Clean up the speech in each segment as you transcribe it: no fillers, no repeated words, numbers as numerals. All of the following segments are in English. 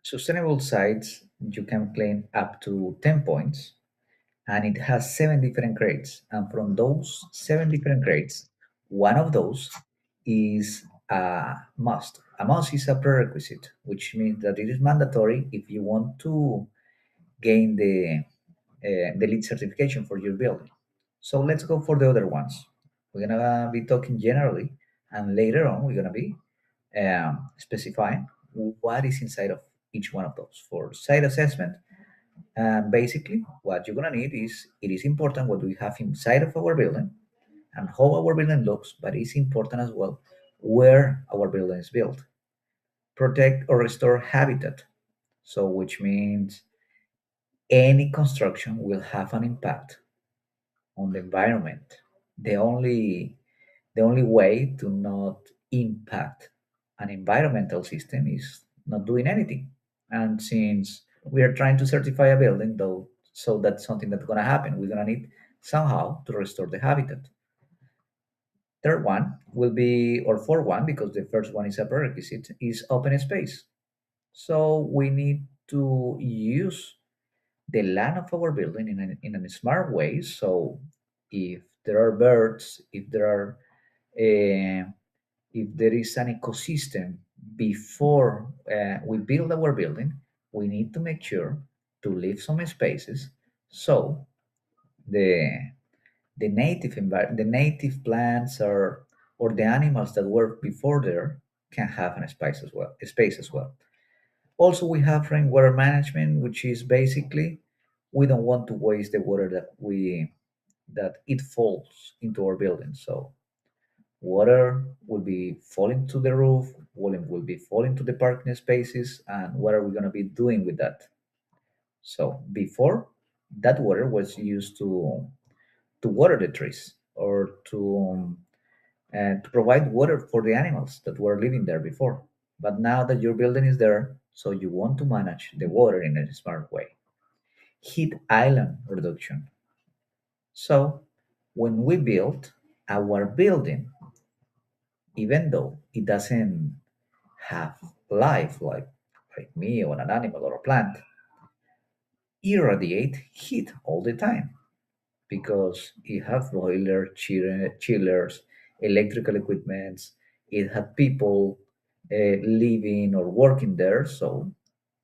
Sustainable sites, you can claim up to 10 points, and it has seven different grades. And from those seven different grades, one of those is a must. A must is a prerequisite, which means that it is mandatory if you want to gain the LEED certification for your building. So let's go for the other ones. We're gonna be talking generally, and later on we're gonna be specifying what is inside of each one of those. For site assessment, basically, what you're gonna need is it is important what we have inside of our building and how our building looks, but it's important as well where our building is built. Protect or restore habitat. So, which means any construction will have an impact on the environment. The only the only way to not impact an environmental system is not doing anything. And since we are trying to certify a building, though, so that's something that's going to happen. We're going to need somehow to restore the habitat. Third one will be, or fourth one, because the first one is a prerequisite, is open space. So we need to use the land of our building in a smart way. So if there are birds, uh, if there is an ecosystem before we build our building, we need to make sure to leave some spaces so the the native plants or the animals that were before there can have a space as well. Also, we have rainwater management, which is basically we don't want to waste the water that it falls into our building. So water will be falling to the roof, water will be falling to the parking spaces, and what are we going to be doing with that? So before, that water was used to water the trees or to provide water for the animals that were living there before. But now that your building is there, so you want to manage the water in a smart way. Heat island reduction. So when we build our building, even though it doesn't have life like me or an animal or a plant, irradiate heat all the time because it has boiler, chillers, electrical equipments. It had people living or working there, so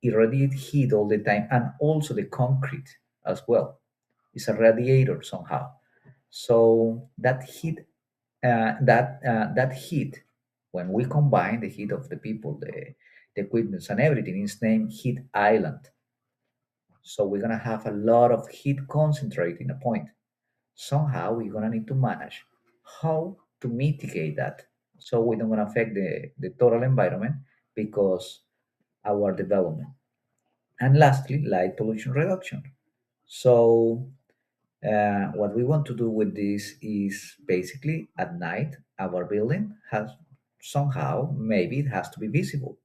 irradiate heat all the time, and also the concrete as well. It's a radiator somehow. So that heat, when we combine the heat of the people, the equipments, and everything, is named heat island. So we're gonna have a lot of heat concentrate in a point. Somehow we're gonna need to manage how to mitigate that, so we don't gonna affect the total environment because our development. And lastly, light pollution reduction. So what we want to do with this is basically at night, our building has somehow, maybe it has to be visible,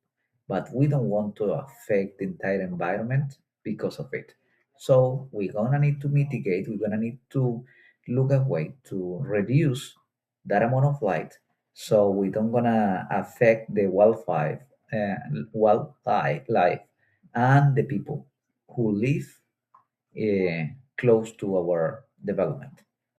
but we don't want to affect the entire environment because of it. So we're gonna need to mitigate, we're gonna need to look at way to reduce that amount of light so we don't gonna affect the wildlife and the people who live close to our development.